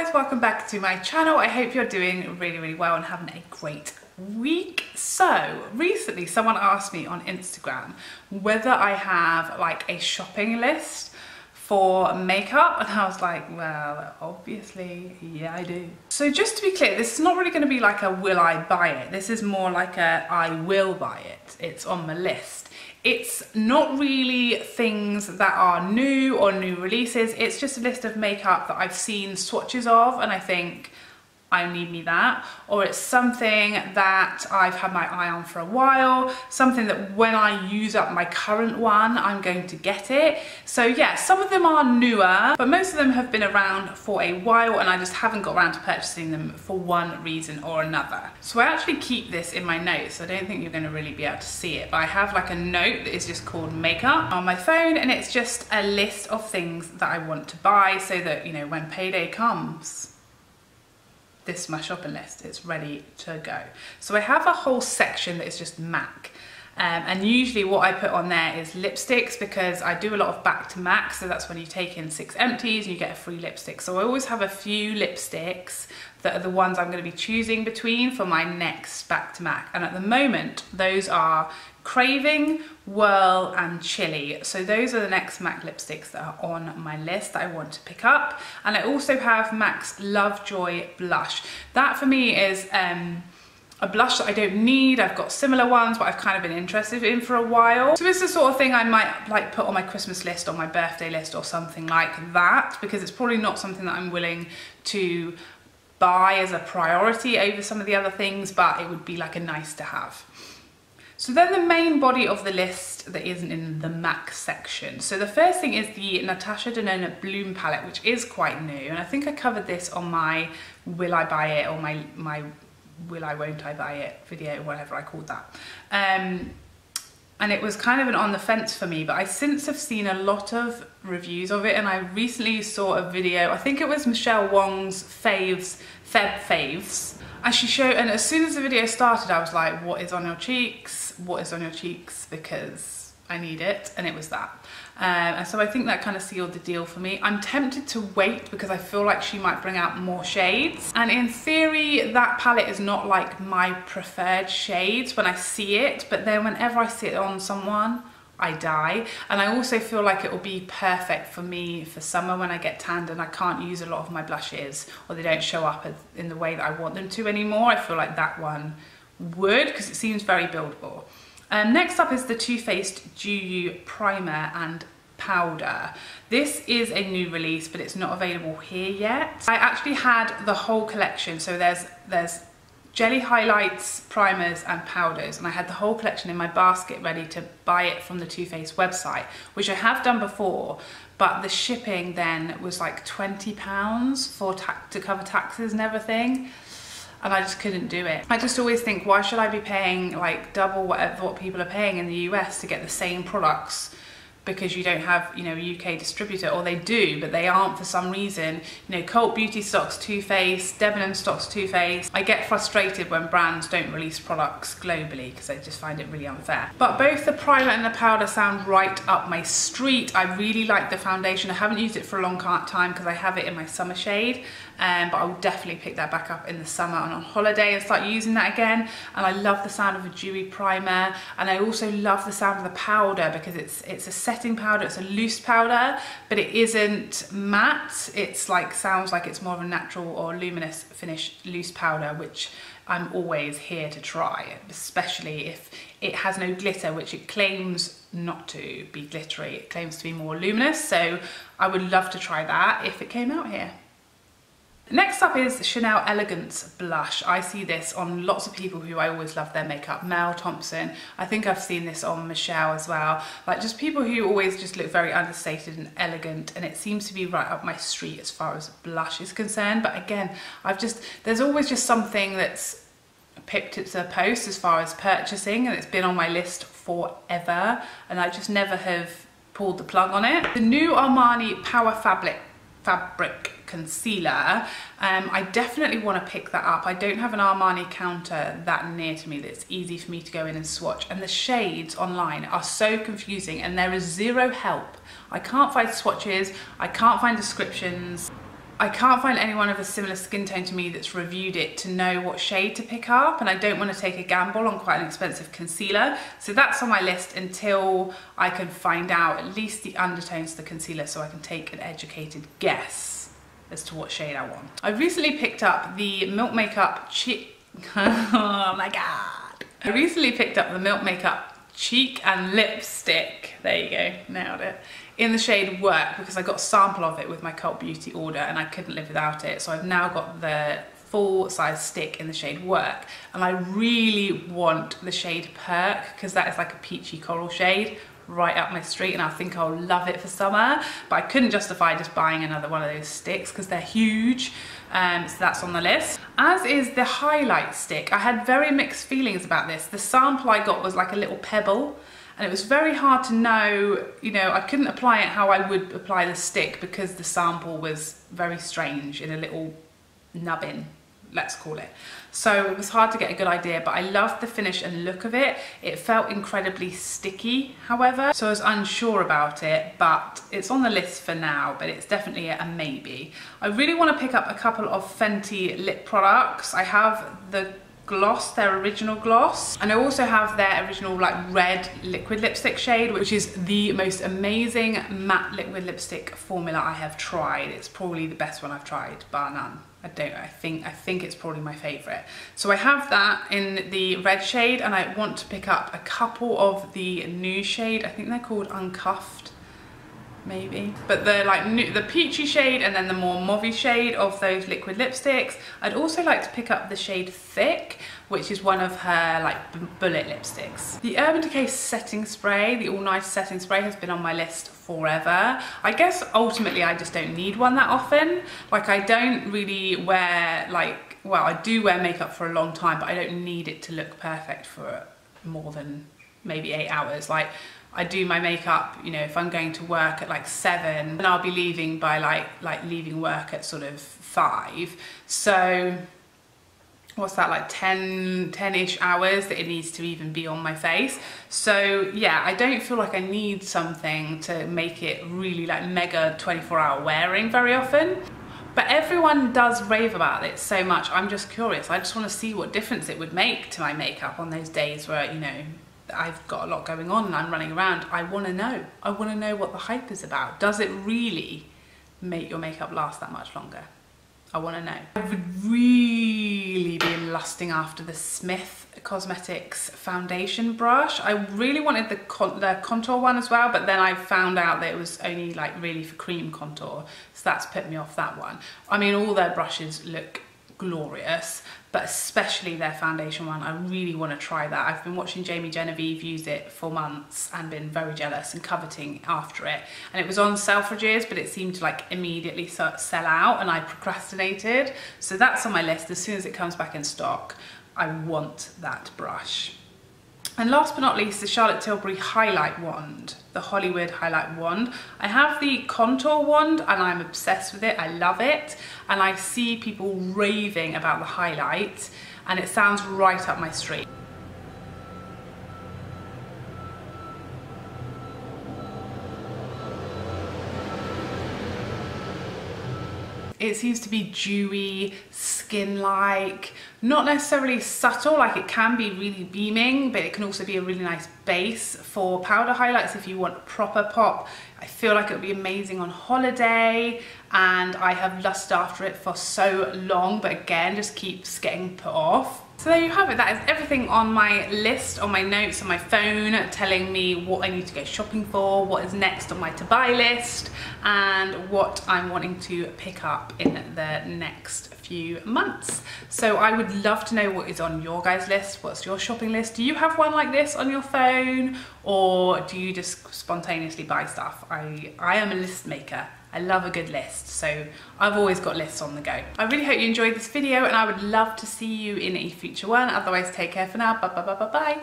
guys, welcome back to my channel. I hope you're doing really well and having a great week. So recently someone asked me on Instagram whether I have like a shopping list for makeup, and I was like, well, obviously, yeah, I do. So just to be clear, this is not really going to be like a will I buy it. This is more like a I will buy it. It's on my list. It's not really things that are new or new releases. It's just a list of makeup that I've seen swatches of and I think I need me that, or it's something that I've had my eye on for a while, something that when I use up my current one, I'm going to get it. So yeah, some of them are newer, but most of them have been around for a while and I just haven't got around to purchasing them for one reason or another. So I actually keep this in my notes. I don't think you're going to really be able to see it, but I have like a note that is just called makeup on my phone, and it's just a list of things that I want to buy so that, you know, when payday comes, this is my shopping list, it's ready to go. So I have a whole section that is just MAC. And usually what I put on there is lipsticks, because I do a lot of back to MAC, so that's when you take in 6 empties and you get a free lipstick. So I always have a few lipsticks that are the ones I'm going to be choosing between for my next back to MAC. And at the moment, those are Craving, Whirl and Chilli. So those are the next MAC lipsticks that are on my list that I want to pick up. And I also have MAC's Lovejoy blush. That for me is a blush that I don't need. I've got similar ones, but I've kind of been interested in for a while. So it's the sort of thing I might like put on my Christmas list or my birthday list or something like that, because it's probably not something that I'm willing to buy as a priority over some of the other things, but it would be like a nice to have. So then the main body of the list that isn't in the MAC section. So the first thing is the Natasha Denona Bloom palette, which is quite new. And I think I covered this on my Will I Buy It or my Will I Won't I Buy It video, whatever I called that. And it was kind of an on the fence for me, but I since have seen a lot of reviews of it, and I recently saw a video, I think it was Michelle Wong's Feb Faves, and she showed, and as soon as the video started I was like, what is on your cheeks? What is on your cheeks? Because I need it, and it was that. And so I think that kind of sealed the deal for me. I'm tempted to wait because I feel like she might bring out more shades. And in theory, that palette is not like my preferred shades when I see it, but then whenever I see it on someone, I die. And I also feel like it will be perfect for me for summer when I get tanned and I can't use a lot of my blushes, or they don't show up in the way that I want them to anymore. I feel like that one would, because it seems very buildable. Next up is the Too Faced Dew You Primer and Powder. This is a new release, but it's not available here yet. I actually had the whole collection, so there's jelly highlights, primers and powders, and I had the whole collection in my basket ready to buy it from the Too Faced website, which I have done before, but the shipping then was like £20 to cover taxes and everything. And I just couldn't do it. I just always think, why should I be paying like double what people are paying in the US to get the same products, because you don't have, you know, a UK distributor, or they do, but they aren't for some reason. You know, Cult Beauty stocks Too Faced, Debenham stocks Too Faced. I get frustrated when brands don't release products globally because I just find it really unfair. But both the primer and the powder sound right up my street. I really like the foundation. I haven't used it for a long time because I have it in my summer shade, but I will definitely pick that back up in the summer and on holiday and start using that again. And I love the sound of a dewy primer, and I also love the sound of the powder because it's a setting powder, it's a loose powder, but it isn't matte. It's like, sounds like it's more of a natural or luminous finish loose powder, which I'm always here to try, especially if it has no glitter, which it claims not to be glittery. It claims to be more luminous, so I would love to try that if it came out here. Next up is Chanel Elegance blush. I see this on lots of people who I always love their makeup. Mel Thompson, I think I've seen this on Michelle as well. Like, just people who always just look very understated and elegant, and it seems to be right up my street as far as blush is concerned. But again, there's always just something that's pipped it to the post as far as purchasing, and it's been on my list forever, and I just never have pulled the plug on it. The new Armani Power Fabric concealer, I definitely want to pick that up. I don't have an Armani counter that near to me that's easy for me to go in and swatch, and the shades online are so confusing and there is zero help. I can't find swatches, I can't find descriptions. I can't find anyone of a similar skin tone to me that's reviewed it to know what shade to pick up, and I don't want to take a gamble on quite an expensive concealer. So that's on my list until I can find out at least the undertones of the concealer so I can take an educated guess as to what shade I want. I recently picked up the Milk Makeup oh my god. I recently picked up the Milk Makeup Cheek and Lipstick. There you go, nailed it. In the shade Work, because I got a sample of it with my Cult Beauty order and I couldn't live without it. So I've now got the full size stick in the shade Work, and I really want the shade Perk because that is like a peachy coral shade right up my street, and I think I'll love it for summer, but I couldn't justify just buying another one of those sticks because they're huge. So that's on the list. As is the highlight stick. I had very mixed feelings about this. The sample I got was like a little pebble, and it was very hard to know, you know, I couldn't apply it how I would apply the stick because the sample was very strange in a little nubbin, let's call it. So it was hard to get a good idea, but I loved the finish and look of it. It felt incredibly sticky, however, so I was unsure about it, but it's on the list for now, but it's definitely a maybe. I really want to pick up a couple of Fenty lip products. I have the gloss, their original gloss, and I also have their original like red liquid lipstick shade, which is the most amazing matte liquid lipstick formula I have tried. It's probably the best one I've tried, bar none. I think it's probably my favorite. So I have that in the red shade, and I want to pick up a couple of the new shade. I think they're called Uncuffed, maybe, but the like the peachy shade and then the more mauvey shade of those liquid lipsticks. I'd also like to pick up the shade Thicc, which is one of her like bullet lipsticks. The Urban Decay setting spray, the All Nighter setting spray, has been on my list forever. I guess ultimately I just don't need one that often. Like I don't really wear like, well, I do wear makeup for a long time, but I don't need it to look perfect for more than maybe 8 hours. Like I do my makeup, you know, if I'm going to work at like 7, and I'll be leaving by like leaving work at sort of 5. So what's that, like 10-ish hours that it needs to even be on my face. So yeah, I don't feel like I need something to make it really like mega 24-hour wearing very often. But everyone does rave about it so much. I'm just curious. I just want to see what difference it would make to my makeup on those days where, you know, I've got a lot going on and I'm running around. I want to know. I want to know what the hype is about. Does it really make your makeup last that much longer? I want to know. I've really been lusting after the Smith Cosmetics foundation brush. I really wanted the contour one as well, but then I found out that it was only like really for cream contour, so that's put me off that one. I mean, all their brushes look glorious, but especially their foundation one. I really want to try that. I've been watching Jamie Genevieve use it for months and been very jealous and coveting after it, and it was on Selfridges, but it seemed to like immediately sell out, and I procrastinated. So that's on my list. As soon as it comes back in stock, I want that brush. And last but not least, the Charlotte Tilbury highlight wand, the Hollywood highlight wand. I have the contour wand and I'm obsessed with it. I love it. And I see people raving about the highlight, and it sounds right up my street. It seems to be dewy, skin-like, not necessarily subtle, like it can be really beaming, but it can also be a really nice base for powder highlights if you want proper pop. I feel like it would be amazing on holiday, and I have lusted after it for so long, but again, just keeps getting put off. So there you have it. That is everything on my list, on my notes, on my phone, telling me what I need to go shopping for, what is next on my to buy list, and what I'm wanting to pick up in the next few months. So I would love to know what is on your guys' list. What's your shopping list? Do you have one like this on your phone, or do you just spontaneously buy stuff? I am a list maker. I love a good list, so I've always got lists on the go. I really hope you enjoyed this video, and I would love to see you in a future one. Otherwise, take care for now. Bye bye bye bye bye.